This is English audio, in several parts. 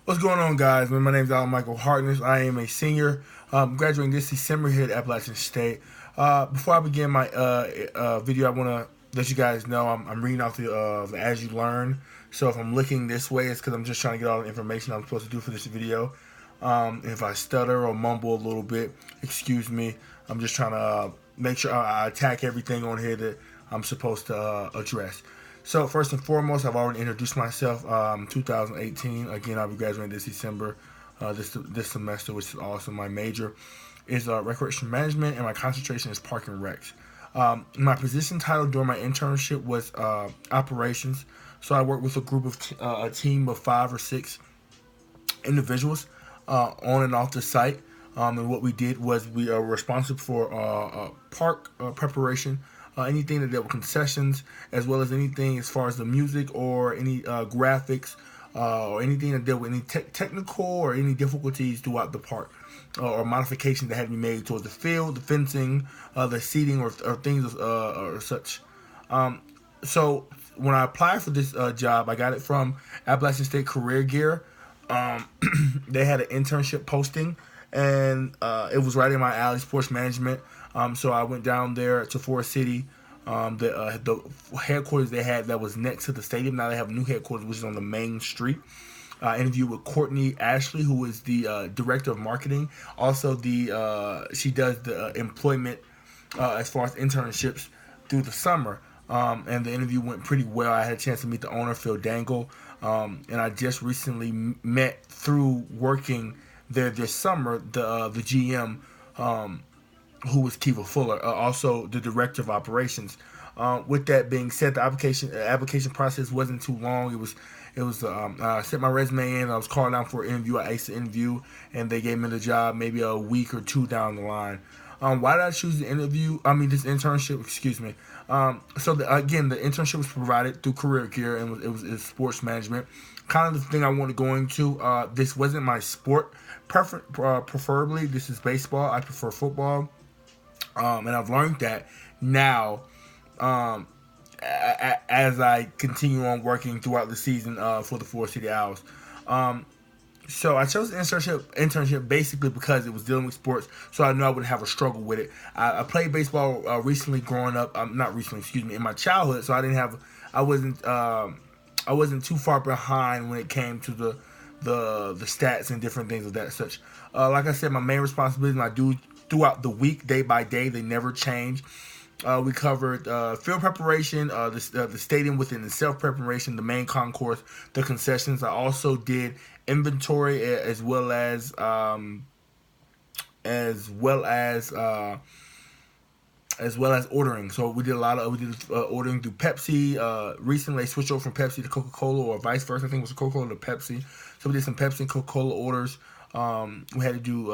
What's going on, guys? My name is Alan Michael Hartness. I am a senior, graduating this December here at Appalachian State. Before I begin my video, I want to let you guys know I'm reading off the As You Learn. So if I'm looking this way, it's because I'm just trying to get all the information I'm supposed to do for this video. If I stutter or mumble a little bit, excuse me. I'm just trying to make sure I attack everything on here that I'm supposed to address. So first and foremost, I've already introduced myself. 2018. Again, I'll be graduating this December, this semester, which is awesome. My major is recreation management, and my concentration is park and recs. My position title during my internship was operations. So I worked with a team of 5 or 6 individuals on and off the site. And what we did was we are responsible for park preparation, anything that dealt with concessions, as well as anything as far as the music or any graphics, or anything that dealt with any technical or any difficulties throughout the park, or modifications that had to be made towards the field, the fencing, the seating, or things or such. So when I applied for this job, I got it from Appalachian State Career Gear. Um, they had an internship posting, and it was right in my alley, sports management. So I went down there to Forest City. The headquarters they had that was next to the stadium. Now they have a new headquarters, which is on the main street. Interview with Courtney Ashley, who is the director of marketing. Also, the she does the employment as far as internships through the summer. And the interview went pretty well. I had a chance to meet the owner, Phil Dangle, and I just recently met through working there this summer the GM, who was Kiva Fuller, also the director of operations. With that being said, the application process wasn't too long. It was I sent my resume in. I was called down for an interview. I aced the interview, and they gave me the job maybe a week or two down the line. Why did I choose the interview? I mean, this internship. Excuse me. Again, the internship was provided through Career Gear, and it was sports management. Kind of the thing I want to go into. This wasn't my sport. Preferably, this is baseball. I prefer football, and I've learned that now, um, as I continue on working throughout the season for the Forest City Owls. Um, so I chose the internship basically because it was dealing with sports, so I knew I wouldn't have a struggle with it. I played baseball recently growing up. Not recently, excuse me, in my childhood. So I wasn't too far behind when it came to the stats and different things of that such. Like I said, my main responsibilities I do throughout the week, day by day, they never change. We covered field preparation, the stadium within itself preparation, the main concourse, the concessions. I also did inventory as well as ordering. So we did ordering through Pepsi. Recently, they switched over from Pepsi to Coca Cola, or vice versa. I think it was Coca Cola to Pepsi. So we did some Pepsi and Coca Cola orders. We had to do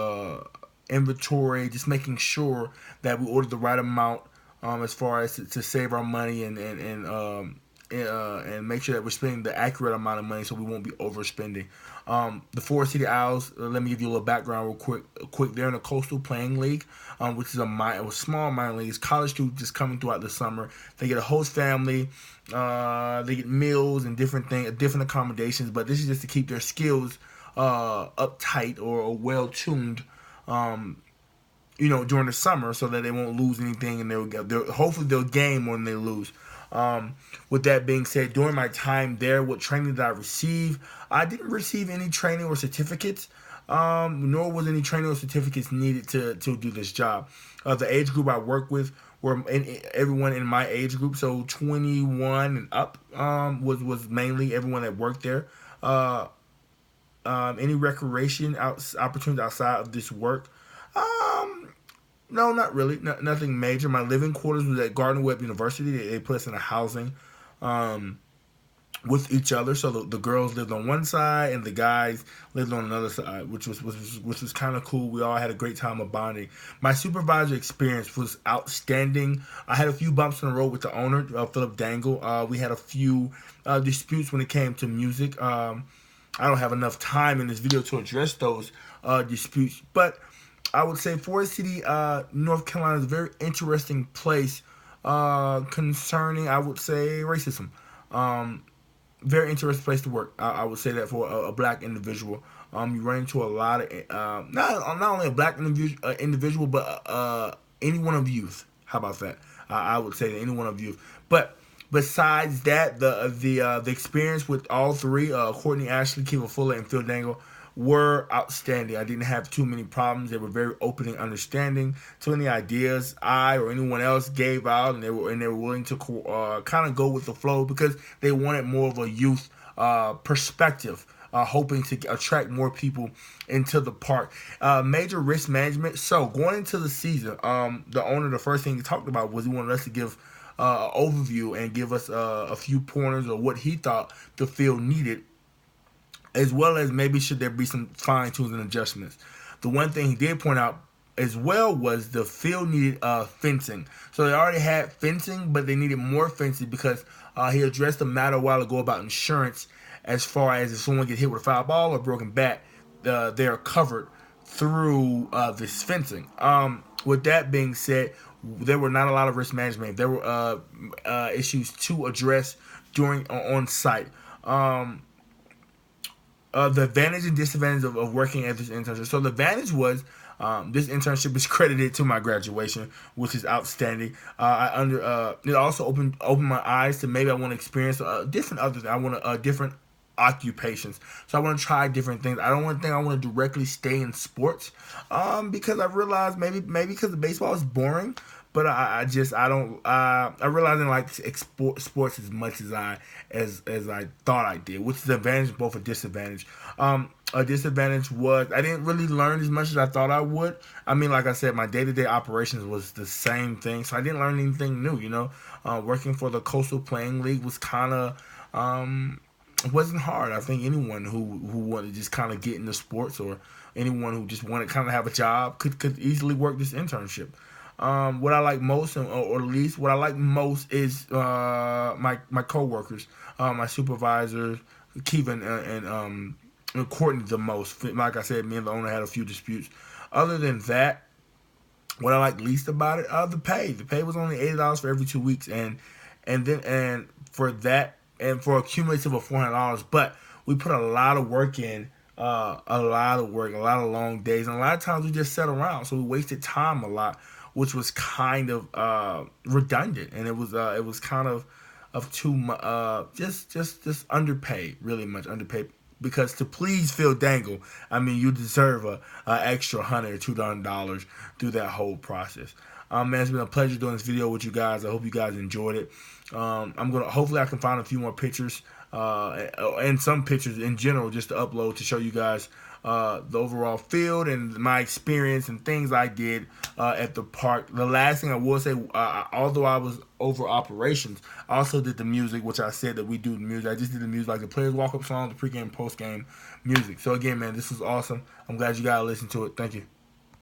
inventory, just making sure that we ordered the right amount, as far as to save our money and make sure that we're spending the accurate amount of money so we won't be overspending. The Forest City Owls, let me give you a little background real quick. They're in a coastal playing league, which is a small minor league. It's college students just coming throughout the summer. They get a host family, they get meals and different accommodations, but this is just to keep their skills uptight or well tuned, during the summer, so that they won't lose anything, and hopefully they'll gain more than they lose. With that being said, during my time there, what training did I receive? I didn't receive any training or certificates, nor was any training or certificates needed to do this job. The age group I worked with were everyone in my age group, so 21 and up, was mainly everyone that worked there. Any recreation opportunities outside of this work? No, not really. Nothing major. My living quarters was at Gardner Webb University. They put us in a housing, with each other. So the girls lived on one side and the guys lived on another side, which was kind of cool. We all had a great time of bonding. My supervisor experience was outstanding. I had a few bumps in the road with the owner, Philip Dangle. We had a few disputes when it came to music. I don't have enough time in this video to address those disputes, but I would say Forest City, North Carolina is a very interesting place concerning, I would say, racism. Um, very interesting place to work. I would say that for a black individual. You run into a lot of not only a black individual, but anyone of youth. How about that? I would say that anyone of youth. But besides that, the experience with all three, Courtney, Ashley, Kiva Fuller, and Phil Dangle, were outstanding. I didn't have too many problems. They were very open and understanding to any ideas I or anyone else gave out, and they were willing to kind of go with the flow because they wanted more of a youth perspective. Hoping to attract more people into the park. Major risk management. So going into the season, the owner, the first thing he talked about was he wanted us to give an overview and give us a few pointers of what he thought the field needed, as well as maybe should there be some fine tunes and adjustments. The one thing he did point out as well was the field needed fencing. So they already had fencing, but they needed more fencing because he addressed the matter a while ago about insurance. As far as if someone gets hit with a foul ball or broken bat, they are covered through this fencing. With that being said, there were not a lot of risk management. There were issues to address during on site. The advantage and disadvantage of working at this internship. So the advantage was this internship is credited to my graduation, which is outstanding. It also opened my eyes to maybe I want to experience different occupations. So I want to try different things. I don't want to directly stay in sports because I realized maybe because the baseball is boring, but I realize I didn't like sports as much as I thought I did, which is an advantage, both a disadvantage. A disadvantage was I didn't really learn as much as I thought I would. I mean, like I said, my day-to-day operations was the same thing, so I didn't learn anything new. Working for the Coastal Playing League was kind of it wasn't hard. I think anyone who wanted to just kind of get into sports, or anyone who just wanted to kind of have a job could easily work this internship. What I like most, or at least what I like most, is my coworkers, my supervisors, Kevin and Courtney the most. Like I said, me and the owner had a few disputes. Other than that, what I like least about it, the pay. The pay was only $80 for every 2 weeks, and for that. And for a cumulative of $400, but we put a lot of work in, a lot of long days, and a lot of times we just sat around, so we wasted time a lot, which was kind of redundant, and it was kind of too much, just underpaid, really much underpaid. Because to please Phil Dangle, I mean, you deserve a extra $100 or $200 through that whole process. Man, it's been a pleasure doing this video with you guys. I hope you guys enjoyed it. Hopefully I can find a few more pictures and some pictures in general just to upload to show you guys the overall field and my experience and things I did at the park. The last thing I will say, although I was over operations, I also did the music, which I said that we do the music. I just did the music, like the players walk-up song, the pregame, postgame music. So again, man, this was awesome. I'm glad you guys listened to it. Thank you.